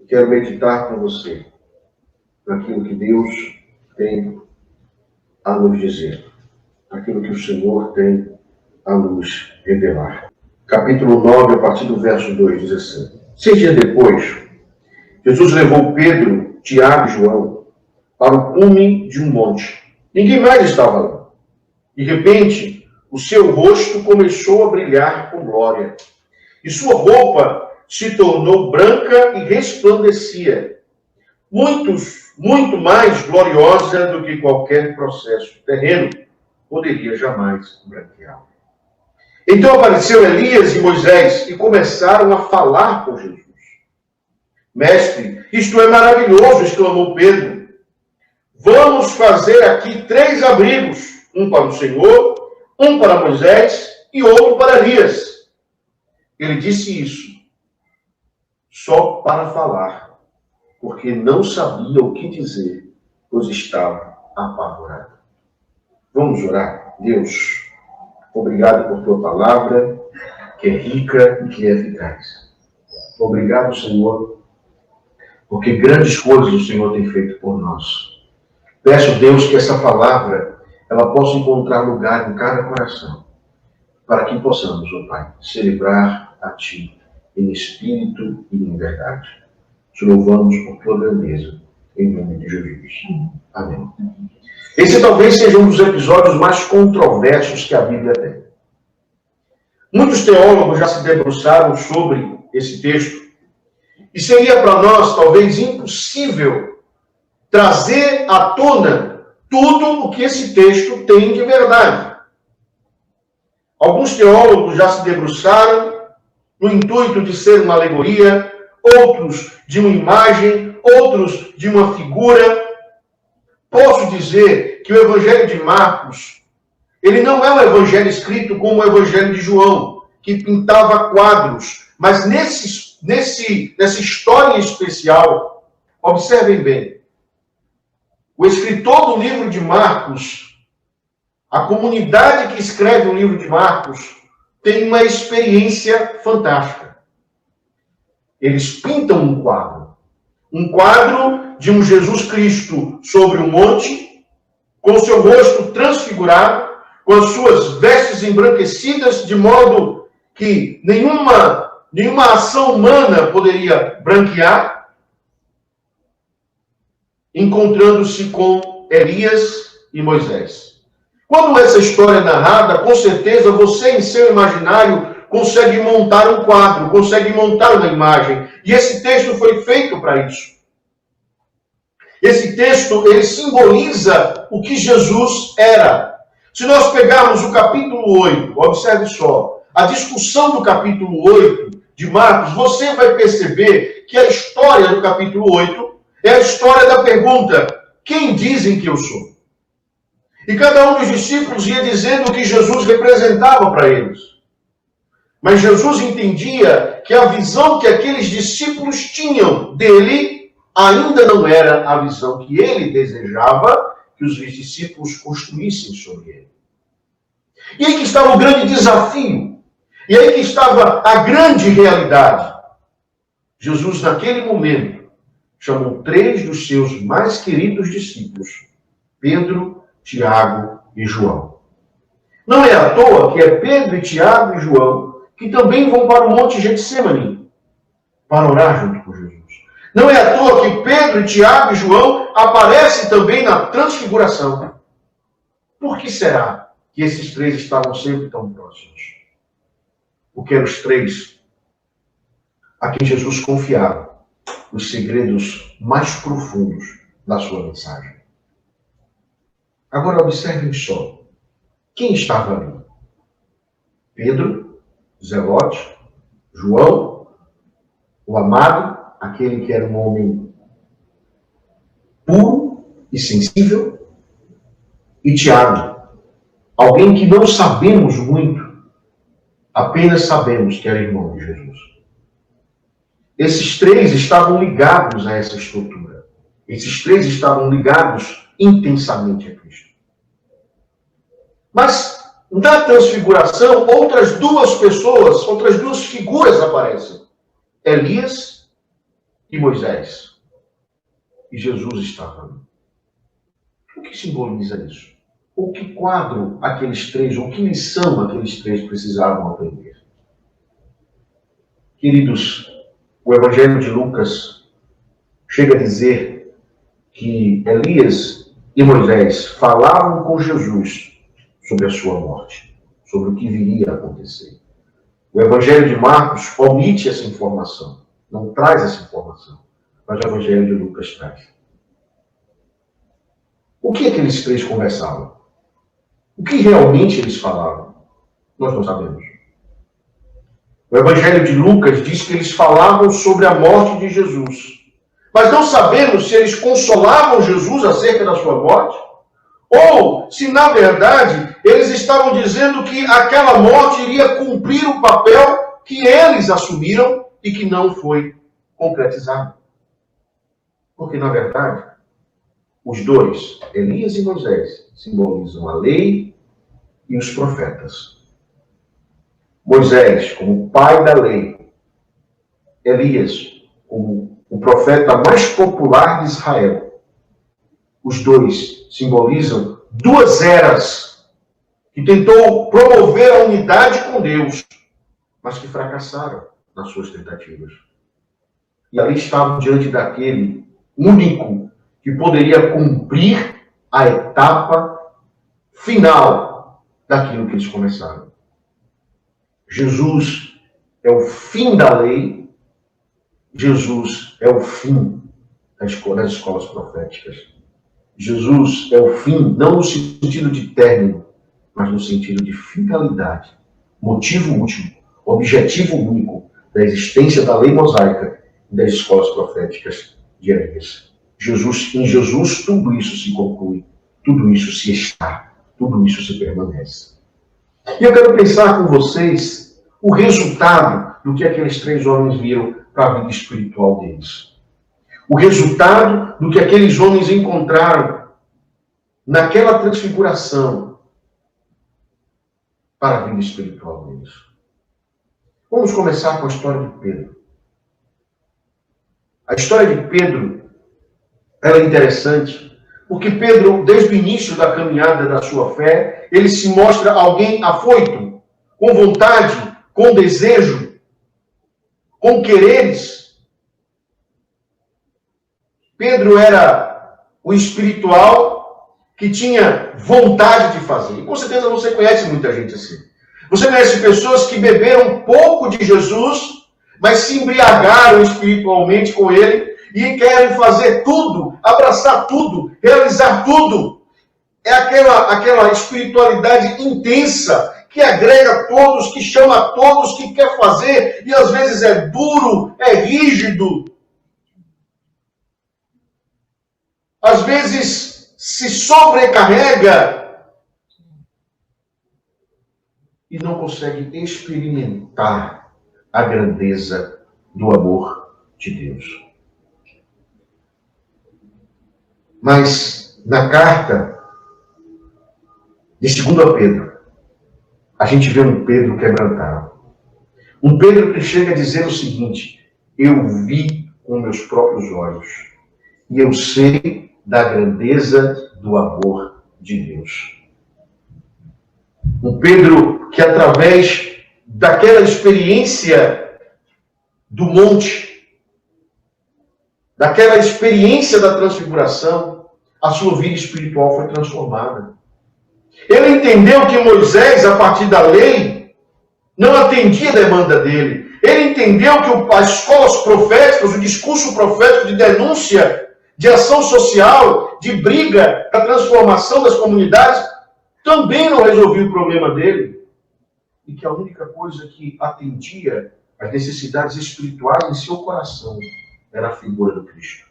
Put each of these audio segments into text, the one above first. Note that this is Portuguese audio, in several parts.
Quero meditar com você naquilo que Deus tem a nos dizer, aquilo que o Senhor tem a nos revelar. Capítulo 9, a partir do verso 2, diz assim: 6 dias depois, Jesus levou Pedro, Tiago e João para o cume de um monte. Ninguém mais estava lá. De repente, o seu rosto começou a brilhar com glória, e sua roupa se tornou branca e resplandecia, muito mais gloriosa do que qualquer processo terreno poderia jamais branquear. Então apareceu Elias e Moisés e começaram a falar com Jesus. Mestre, isto é maravilhoso, exclamou Pedro. Vamos fazer aqui 3 abrigos, um para o Senhor, um para Moisés e outro para Elias. Ele disse isso só para falar, porque não sabia o que dizer, pois estava apavorado. Vamos orar? Deus, obrigado por tua palavra, que é rica e que é eficaz. Obrigado, Senhor, porque grandes coisas o Senhor tem feito por nós. Peço, Deus, que essa palavra ela possa encontrar lugar em cada coração, para que possamos, ó Pai, celebrar a Ti em espírito e em verdade. Te louvamos por tua grandeza, em nome de Jesus. Amém. Esse talvez seja um dos episódios mais controversos que a Bíblia tem. Muitos teólogos já se debruçaram sobre esse texto, e seria para nós talvez impossível trazer à tona tudo o que esse texto tem de verdade. Alguns teólogos já se debruçaram no intuito de ser uma alegoria, outros de uma imagem, outros de uma figura. Posso dizer que o Evangelho de Marcos, ele não é um evangelho escrito como o Evangelho de João, que pintava quadros, mas nessa história especial, observem bem, o escritor do livro de Marcos, a comunidade que escreve o livro de Marcos, tem uma experiência fantástica. Eles pintam um quadro de um Jesus Cristo sobre um monte, com o seu rosto transfigurado, com as suas vestes embranquecidas, de modo que nenhuma ação humana poderia branquear, encontrando-se com Elias e Moisés. Quando essa história é narrada, com certeza você, em seu imaginário, consegue montar um quadro, consegue montar uma imagem. E esse texto foi feito para isso. Esse texto, ele simboliza o que Jesus era. Se nós pegarmos o capítulo 8, observe só, a discussão do capítulo 8 de Marcos, você vai perceber que a história do capítulo 8 é a história da pergunta: quem dizem que eu sou? E cada um dos discípulos ia dizendo o que Jesus representava para eles. Mas Jesus entendia que a visão que aqueles discípulos tinham dele ainda não era a visão que ele desejava que os discípulos construíssem sobre ele. E aí que estava o grande desafio. E aí que estava a grande realidade. Jesus, naquele momento, chamou 3 dos seus mais queridos discípulos, Pedro, Tiago e João. Não é à toa que é Pedro, Tiago e João que também vão para o Monte Getsêmani para orar junto com Jesus. Não é à toa que Pedro, Tiago e João aparecem também na transfiguração. Por que será que esses 3 estavam sempre tão próximos? Porque eram os 3 a quem Jesus confiava os segredos mais profundos da sua mensagem. Agora observem só. Quem estava ali? Pedro, Zelote, João, o amado, aquele que era um homem puro e sensível, e Tiago, alguém que não sabemos muito, apenas sabemos que era irmão de Jesus. Esses 3 estavam ligados a essa estrutura. Esses 3 estavam ligados intensamente a Cristo. Mas, na transfiguração, outras 2 pessoas, outras 2 figuras aparecem. Elias e Moisés. E Jesus estava ali. O que simboliza isso? O que quadro aqueles três, ou que lição aqueles três precisavam aprender? Queridos, o Evangelho de Lucas chega a dizer que Elias e Moisés falavam com Jesus sobre a sua morte, sobre o que viria a acontecer. O Evangelho de Marcos omite essa informação, não traz essa informação, mas o Evangelho de Lucas traz. O que aqueles três conversavam? O que realmente eles falavam? Nós não sabemos. O Evangelho de Lucas diz que eles falavam sobre a morte de Jesus. Mas não sabemos se eles consolavam Jesus acerca da sua morte, ou se, na verdade, eles estavam dizendo que aquela morte iria cumprir o papel que eles assumiram e que não foi concretizado. Porque, na verdade, os dois, Elias e Moisés, simbolizam a lei e os profetas. Moisés, como pai da lei. Elias, como o profeta mais popular de Israel. Os dois simbolizam duas eras que tentou promover a unidade com Deus, mas que fracassaram nas suas tentativas. E ali estavam diante daquele único que poderia cumprir a etapa final daquilo que eles começaram. Jesus é o fim da lei, Jesus é o fim das escolas proféticas. Jesus é o fim, não no sentido de término, mas no sentido de finalidade, motivo último, objetivo único da existência da lei mosaica e das escolas proféticas diárias. Em Jesus tudo isso se conclui, tudo isso se está, tudo isso se permanece. E eu quero pensar com vocês o resultado do que aqueles três homens viram para a vida espiritual deles. O resultado do que aqueles homens encontraram naquela transfiguração para a vida espiritual deles. Vamos começar com a história de Pedro. A história de Pedro, ela é interessante, porque Pedro, desde o início da caminhada da sua fé, ele se mostra alguém afoito, com vontade, com desejo, com quereres. Pedro era o espiritual que tinha vontade de fazer. E com certeza você conhece muita gente assim. Você conhece pessoas que beberam pouco de Jesus, mas se embriagaram espiritualmente com ele e querem fazer tudo, abraçar tudo, realizar tudo. É aquela espiritualidade intensa que agrega todos, que chama todos, que quer fazer, e às vezes é duro, é rígido. Às vezes se sobrecarrega e não consegue experimentar a grandeza do amor de Deus. Mas na carta de 2 Pedro, a gente vê um Pedro quebrantado. Um Pedro que chega a dizer o seguinte: eu vi com meus próprios olhos e eu sei da grandeza do amor de Deus. Um Pedro que, através daquela experiência do monte, daquela experiência da transfiguração, a sua vida espiritual foi transformada. Ele entendeu que Moisés, a partir da lei, não atendia a demanda dele. Ele entendeu que as escolas proféticas, o discurso profético de denúncia, de ação social, de briga, da transformação das comunidades, também não resolvia o problema dele. E que a única coisa que atendia às necessidades espirituais em seu coração era a figura do Cristo.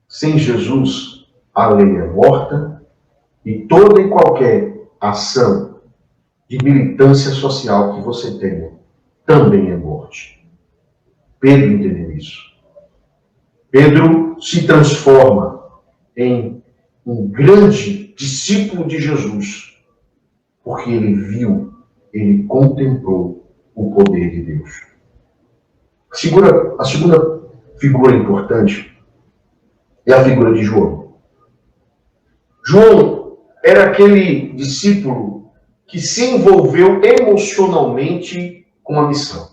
Sem Jesus, a lei é morta e toda e qualquer ação de militância social que você tenha também é morte. Pedro entendeu isso. Pedro se transforma em um grande discípulo de Jesus, porque ele viu, ele contemplou o poder de Deus. A segunda figura importante é a figura de João. João era aquele discípulo que se envolveu emocionalmente com a missão.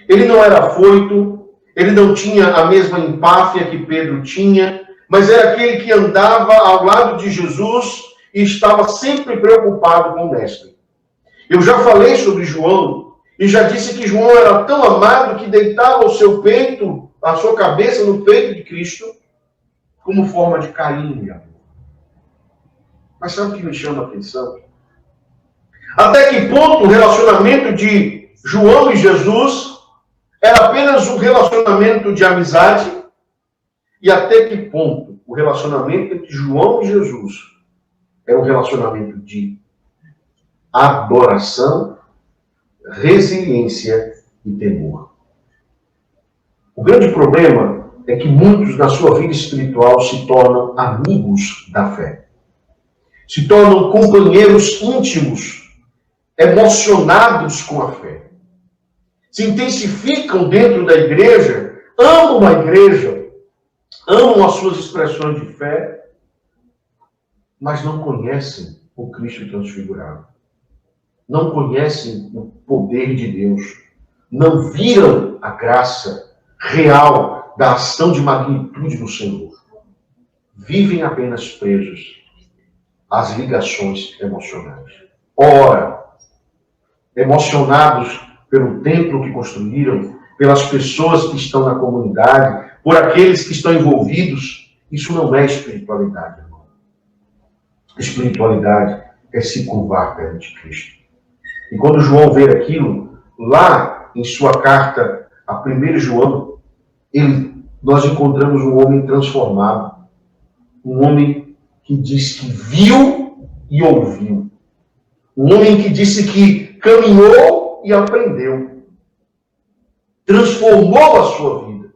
Ele não era afoito, ele não tinha a mesma empáfia que Pedro tinha, mas era aquele que andava ao lado de Jesus e estava sempre preocupado com o Mestre. Eu já falei sobre João e já disse que João era tão amado que deitava o seu peito, a sua cabeça no peito de Cristo, como forma de carinho e amor. Mas sabe o que me chama a atenção? Até que ponto o relacionamento de João e Jesus era apenas um relacionamento de amizade? E até que ponto o relacionamento entre João e Jesus era um relacionamento de adoração, resiliência e temor? O grande problema é que muitos na sua vida espiritual se tornam amigos da fé. Se tornam companheiros íntimos, emocionados com a fé. Se intensificam dentro da igreja, amam a igreja, amam as suas expressões de fé, mas não conhecem o Cristo transfigurado. Não conhecem o poder de Deus. Não viram a graça real da ação de magnitude do Senhor. Vivem apenas presos às ligações emocionais. Ora, emocionados pelo templo que construíram, pelas pessoas que estão na comunidade, por aqueles que estão envolvidos, isso não é espiritualidade, irmão. Espiritualidade é se curvar perante Cristo. E quando João vê aquilo, lá em sua carta a 1 João, nós encontramos um homem transformado. Um homem que diz que viu e ouviu. Um homem que disse que caminhou e aprendeu. Transformou a sua vida.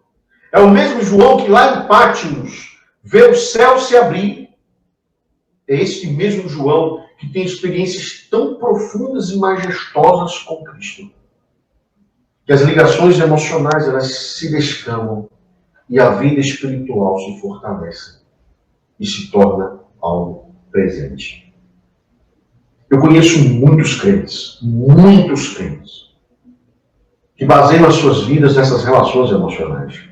É o mesmo João que lá em Pátimos vê o céu se abrir. É este mesmo João que tem experiências tão profundas e majestosas com Cristo. Que as ligações emocionais elas se descamam e a vida espiritual se fortalece e se torna algo presente. Eu conheço muitos crentes, que baseiam as suas vidas nessas relações emocionais.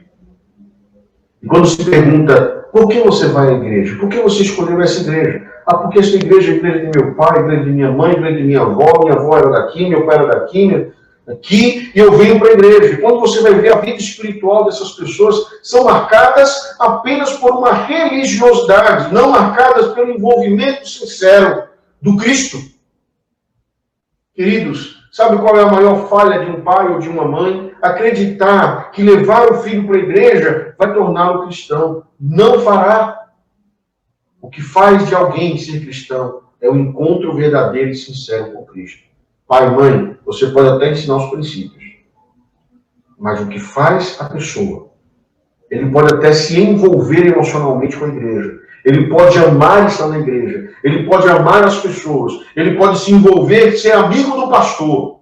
E quando se pergunta, por que você vai à igreja? Por que você escolheu essa igreja? Ah, porque essa igreja é a igreja de meu pai, a igreja de minha mãe, a igreja de minha avó era daqui, meu pai era daqui, aqui, e eu venho para a igreja. E quando você vai ver a vida espiritual dessas pessoas, são marcadas apenas por uma religiosidade, não marcadas pelo envolvimento sincero do Cristo. Queridos, sabe qual é a maior falha de um pai ou de uma mãe? Acreditar que levar o filho para a igreja vai torná-lo cristão. Não fará. O que faz de alguém ser cristão é o encontro verdadeiro e sincero com Cristo. Pai e mãe, você pode até ensinar os princípios. Mas o que faz a pessoa? Ele pode até se envolver emocionalmente com a igreja. Ele pode amar estar na igreja. Ele pode amar as pessoas. Ele pode se envolver, ser amigo do pastor.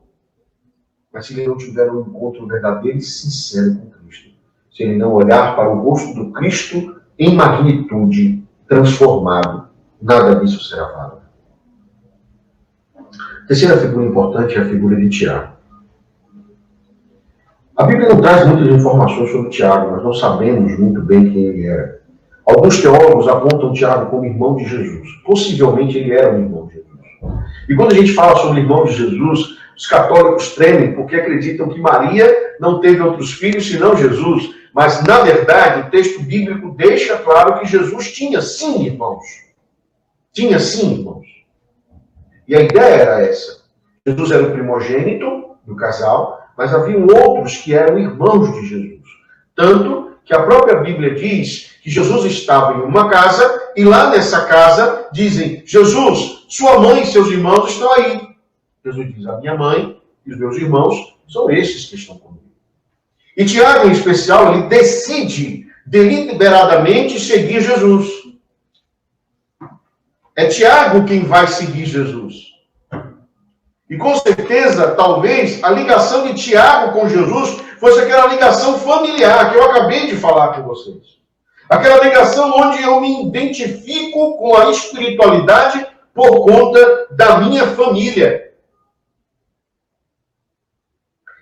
Mas se ele não tiver um encontro verdadeiro e sincero com Cristo, se ele não olhar para o rosto do Cristo em magnitude, transformado, nada disso será válido. A terceira figura importante é a figura de Tiago. A Bíblia não traz muitas informações sobre Tiago, nós não sabemos muito bem quem ele era. Alguns teólogos apontam Tiago como irmão de Jesus. Possivelmente ele era um irmão de Jesus. E quando a gente fala sobre irmão de Jesus, os católicos tremem porque acreditam que Maria não teve outros filhos senão Jesus. Mas, na verdade, o texto bíblico deixa claro que Jesus tinha sim irmãos. Tinha sim irmãos. E a ideia era essa. Jesus era o primogênito do casal, mas haviam outros que eram irmãos de Jesus. Tanto que a própria Bíblia diz que Jesus estava em uma casa, e lá nessa casa dizem, Jesus, sua mãe e seus irmãos estão aí. Jesus diz, a minha mãe e os meus irmãos são esses que estão comigo. E Tiago, em especial, ele decide deliberadamente seguir Jesus. É Tiago quem vai seguir Jesus. E com certeza, talvez, a ligação de Tiago com Jesus fosse aquela ligação familiar que eu acabei de falar com vocês. Aquela ligação onde eu me identifico com a espiritualidade por conta da minha família.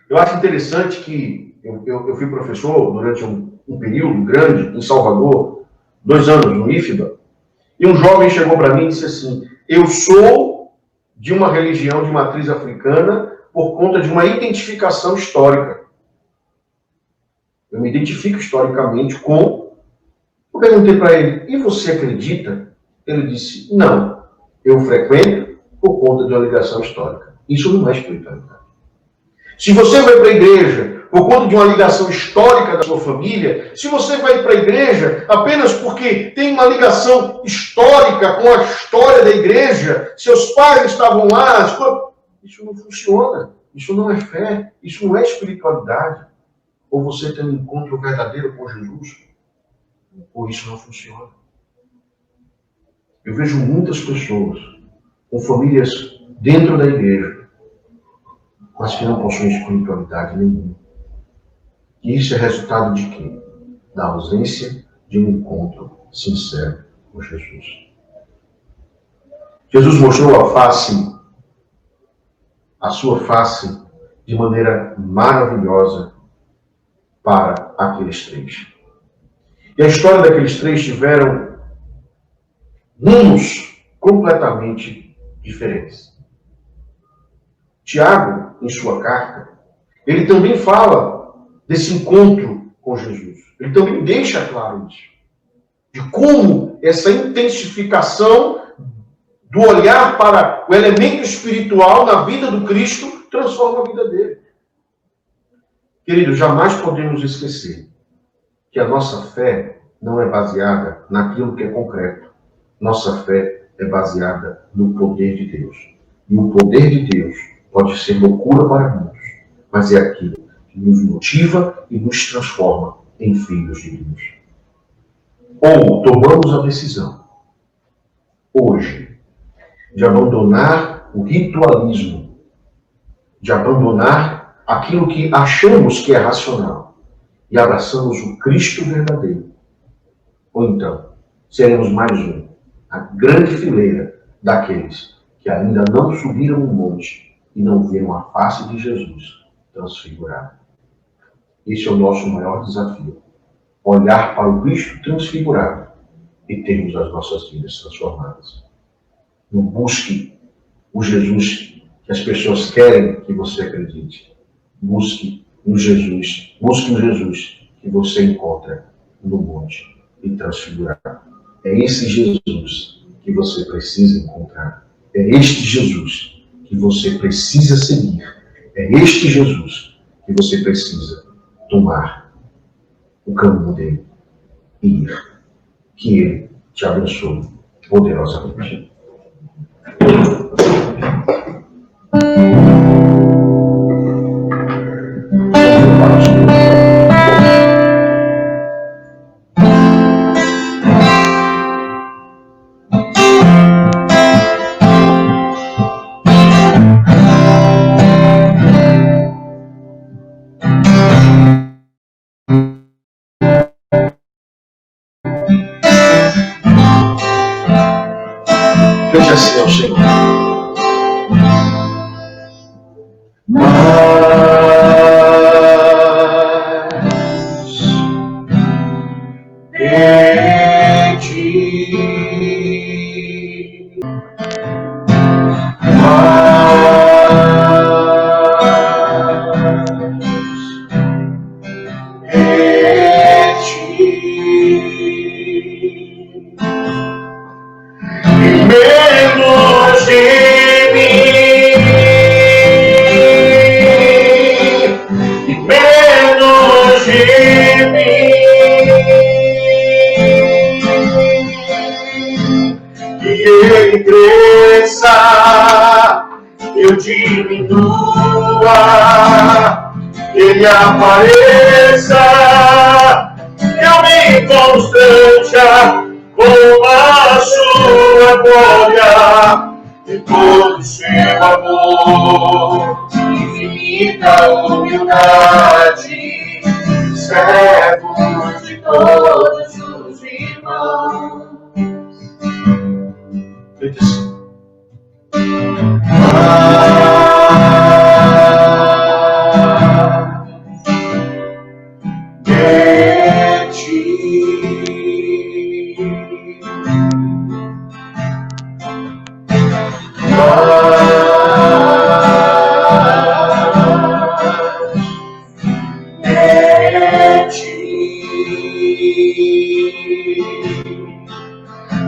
Eu acho interessante que eu fui professor durante um período grande em Salvador, 2 anos no IFBA, e um jovem chegou para mim e disse assim: eu sou de uma religião de matriz africana por conta de uma identificação histórica. Eu me identifico historicamente com... Eu perguntei para ele: e você acredita? Ele disse: não, eu frequento por conta de uma ligação histórica. Isso não é espiritualidade. Se você vai para a igreja por conta de uma ligação histórica da sua família, se você vai para a igreja apenas porque tem uma ligação histórica com a história da igreja, seus pais estavam lá, isso não funciona, isso não é fé, isso não é espiritualidade. Ou você tem um encontro verdadeiro com Jesus, ou isso não funciona. Eu vejo muitas pessoas com famílias dentro da igreja, mas que não possuem espiritualidade nenhuma. E isso é resultado de quê? Da ausência de um encontro sincero com Jesus. Jesus mostrou a sua face, de maneira maravilhosa para aqueles 3. E a história daqueles 3 tiveram rumos completamente diferentes. Tiago, em sua carta, ele também fala desse encontro com Jesus. Ele também deixa claro isso. De como essa intensificação do olhar para o elemento espiritual na vida do Cristo transforma a vida dele. Querido, jamais podemos esquecer que a nossa fé não é baseada naquilo que é concreto. Nossa fé é baseada no poder de Deus. E o poder de Deus pode ser loucura para muitos, mas é aquilo que nos motiva e nos transforma em filhos de Deus. Ou tomamos a decisão, hoje, de abandonar o ritualismo, de abandonar aquilo que achamos que é racional, e abraçamos o Cristo verdadeiro. Ou então, seremos mais a grande fileira daqueles que ainda não subiram o monte e não viram a face de Jesus transfigurada. Esse é o nosso maior desafio. Olhar para o Cristo transfigurado e termos as nossas vidas transformadas. Não busque o Jesus que as pessoas querem que você acredite. Busque o Jesus que você encontra no monte e transfigurado. É esse Jesus que você precisa encontrar. É este Jesus que você precisa seguir. É este Jesus que você precisa tomar o caminho dele e ir. Que ele te abençoe poderosamente. Veja assim ao Senhor. Ele apareça, eu me constranja com a sua glória, de todo seu amor, infinita humildade, servos de todos os irmãos. De ti.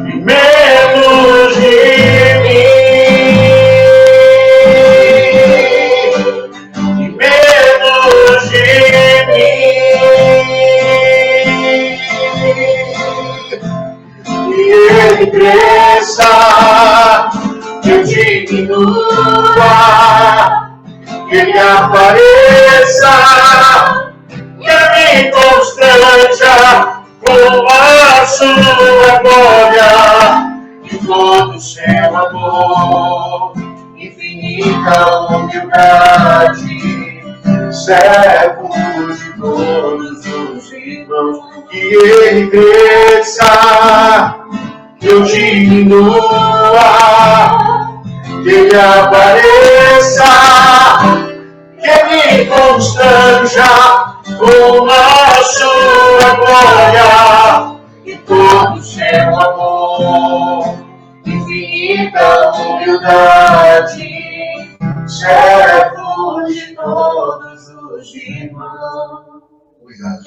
E menos de mim, e menos de mim, e ele cresça, que eu diminua, que ele apareça, que me constranja com a sua glória e todo seu amor, infinita humildade, servos de todos os irmãos, que ele cresça, que eu diminua, que ele apareça, que me constranja com a sua glória e todo seu amor, infinita humildade, servo de todos os irmãos. Obrigado.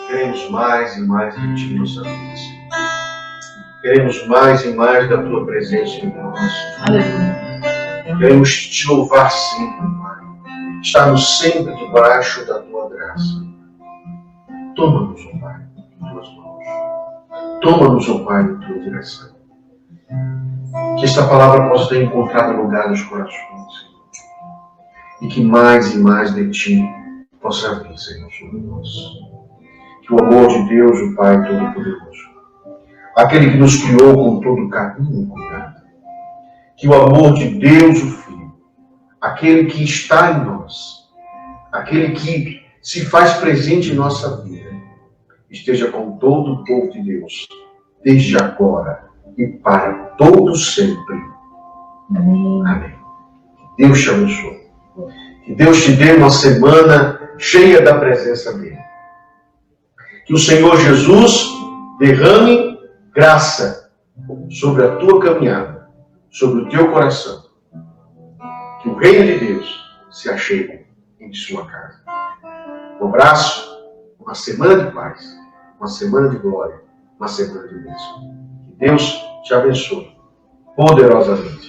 Queremos mais e mais de ti, nossa vida. Queremos mais e mais da tua presença em nós. Queremos te louvar sempre, Pai. Estarmos sempre debaixo da tua graça. Toma-nos, ó Pai, em tuas mãos. Toma-nos, ó Pai, em tua direção. Que esta palavra possa ter encontrado lugar nos corações, Senhor. E que mais e mais de ti possa vir, Senhor, sobre nós. Que o amor de Deus, o Pai Todo-Poderoso, aquele que nos criou com todo carinho e cuidado, que o amor de Deus, o Filho, aquele que está em nós, aquele que se faz presente em nossa vida, esteja com todo o povo de Deus, desde agora e para todo sempre. Amém. Amém. Que Deus te abençoe. Que Deus te dê uma semana cheia da presença dele. Que o Senhor Jesus derrame graça sobre a tua caminhada, sobre o teu coração. Que o reino de Deus se achegue em sua casa. Um abraço, uma semana de paz, uma semana de glória, uma semana de bênção. Que Deus te abençoe poderosamente.